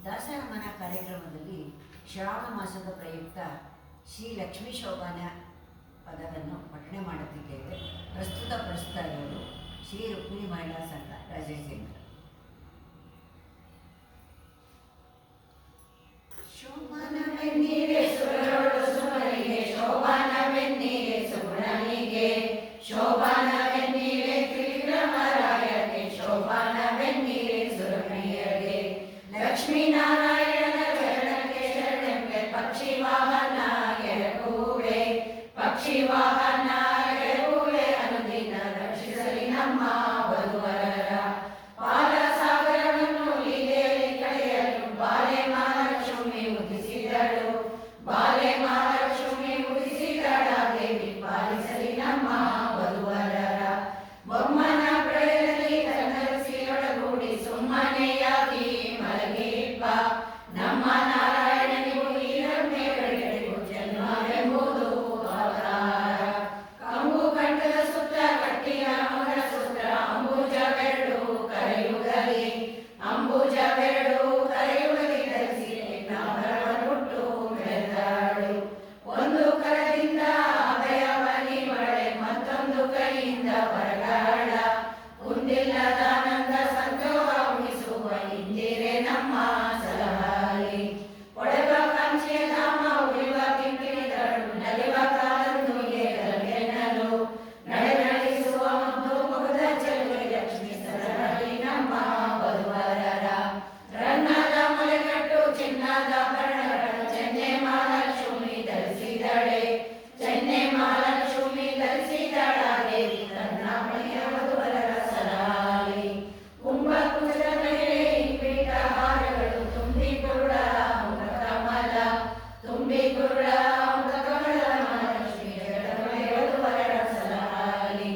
ದಾಸರಮ್ಮನ ಕಾರ್ಯಕ್ರಮದಲ್ಲಿ ಶ್ರಾವಣ ಮಾಸದ ಪ್ರಯುಕ್ತ ಶ್ರೀ ಲಕ್ಷ್ಮೀ ಶೋಭಾನ ಪದವನ್ನು ಪಠಣೆ ಮಾಡುತ್ತಿದ್ದೇವೆ. ಪ್ರಸ್ತುತ ಇರೋರು ಶ್ರೀ ರುಕ್ಮಿಣಿ ಮಹಿಳಾ ಸಂಘ ರಾಜೇಂದ್ರ. ಶೋಭಾನವೆನ್ನೀರೆ ಸುರರೊಳು ಸುಮನಿಗೆ, ಶೋಭಾನವೆನ್ನೀರೆ ಸುಗುಣನಿಗೆ, ಶೋಭಾನವೆನ್ನೀರೆ ತ್ರಿವಿಕ್ರಮರಾಯಗೆ, ಶೋಭಾನವೆನ್ನೀರೆ ಸುರಪ್ರಿಯಗೆ. ಲಕ್ಷ್ಮೀನಾರಾಯಣನ ಚರಣಕ್ಕೆ ಶರಣೆಂಬೆ ಪಕ್ಷಿ ವಾಹನ ಎರಗುವೆ, ಪಕ್ಷಿ ವಾಹನ ಎರಗುವೆ ಅನುದಿನ ರಕ್ಷಿಸಲಿ ನಮ್ಮ ವಧುವರರ. ಪಾಲ ಸಾಗರವನ್ನು ಲೀಲೆಯಲ್ಲಿ ಕಳೆಯಲು ಬಾಲೆ ಮಹಾಲಕ್ಷ್ಮಿ ಉದಿಸಿದಳು, ಬಾಲೆ ಮಹಾಲಕ್ಷ್ಮಿ ಉದಿಸಿದಳ ದೇವಿ ಪಾಲಿಸಲಿ ನಮ್ಮ ವಧುವರರ. ಬೊಮ್ಮನ ಪ್ರಳಯದಲ್ಲಿ ತನ್ನರಸಿಯೊಳಗೂಡಿ ಸುಮ್ಮನೆಯಾಗಿ ಮಲಗಿಪ್ಪ ನಮ್ಮ ನಾರಾಯಣನಿಗೂ ಈ ರಮ್ಯಗಳಿಗೂ ಜನ್ಮವೆಂಬುದು ಅವತಾರ. ಕಂಬು ಕಂಠದ ಸುತ್ತ ಕಟ್ಟಿಯ ಮೊರ ಸೂತ್ರ ಅಂಬುಜವೆರಡು ಕರೆಯುಗಲಿ, ಅಂಬುಜವೆರಡು ಕರೆಯುಗಲಿ ಧರಿಸಿ ನಾಭರಣವನ್ನುಟ್ಟು ಮೆರೆದಾಳು. ಒಂದು ಕರದಿಂದ ಅಭಯವನಿ ಮಳೆ, ಮತ್ತೊಂದು ಕೈಯಿಂದ ವರಗಾಳ. ಕುಂದಿಲ್ಲದಾನಂದ ಸಂತೋಷ ಉಣಿಸುವ ಇಂದಿರೆ ನಮ್ಮ ಸಲಹಾಲಿ. ಒಡೆವ ಕಾಂಚಿಯ ಧಾಮ ಉಳಿವ ಕಿಂಕಿಣಿದಳು, ನಲಿವ ಕಾಲಂದು ಏರಲೆನ್ನಲು. ನಡೆಸುವ ಮುದ್ದು ಮುಖದ ಚೆಲುವೆ ಲಕ್ಷ್ಮೀ ಸರಹಲಿ ನಮ್ಮ ವಧುವರರ. ರನ್ನದ ಮೊಲೆಗಟ್ಟು ಚಿನ್ನದ ಭರಣಗಳ ಚೆನ್ನೆ ಮಹಾಲಕ್ಷ್ಮಿ ಧರಿಸಿದಳೆ, ಚೆನ್ನೆ ಮಹಾಲಕ್ಷ್ಮಿ ಧರಿಸಿದಳ ದೇವಿ ತನ್ನ ಮನೆಯ ವಧುವರರ ಸಲಹಾಲಿ. ಕುಂಭಕುಚದ ಮೇಲೆ ಪೀಠ ಹಾರಗಳು ತುಂಬಿ ಕುರುಳ ಮುಖ ಕಮಲ, ತುಂಬಿ ಕುರುಳ ಮುಖ ಕಮಲ ಮಹಾಲಕ್ಷ್ಮಿ ಜಗದೊಡೆ ವಧುವರರ ಸಲಹಾಲಿ.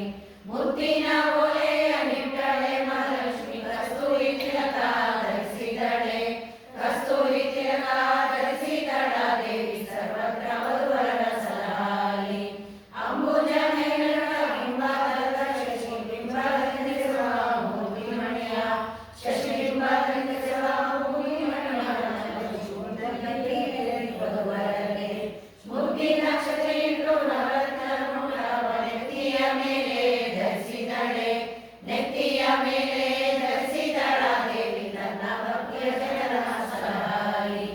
ಮುತ್ತಿನ ಓಲೆಯ ನಿಟ್ಟಳೆ ಮಹಾಲಕ್ಷ್ಮಿ ಕಸ್ತೂರಿ ತಿಲಕ ಧರಿಸಿದಳೆ, ಕಸ್ತೂರಿ ತಿಲಕ ಧರಿಸಿದಳ ದೇವಿ ಸರ್ವತ್ರ ವಧುವರರ ಸಲಹಾಲಿ. ಅಂಬುಜ ನಯನಗಳ ಬಿಂಬಾಧರದ ಶಶಿ ಬಿಂಬದಂತಿರುವ ಮೂರ್ತಿಮಣಿಯ, ಶಶಿ ಬಿಂಬದಂತಿರುವ ಮೂರ್ತಿಮಣಿಯ ವಧುವರರಿಗೆ. ಮುದ್ದಿ ನಕ್ಷತ್ರ ಇಟ್ಟು ನವರತ್ನ ಮುಖವ ನೆತ್ತಿಯ ಮೇಲೆ ಧರಿಸಿದಳೆ, ನೆತ್ತಿಯ ಮೇಲೆ ಧರಿಸಿದಳ ದೇವಿ ತನ್ನ ಭಕ್ತಿಯ ಜನರ ಸಲಹಾಲಿ.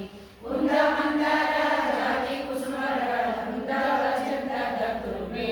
ಕುಂದ ಮಂದಾರ ಜಾತಿ ಕುಸುಮಗಳ ಕುಂದವ ಚಂದ್ರದ ತುರುಬಿ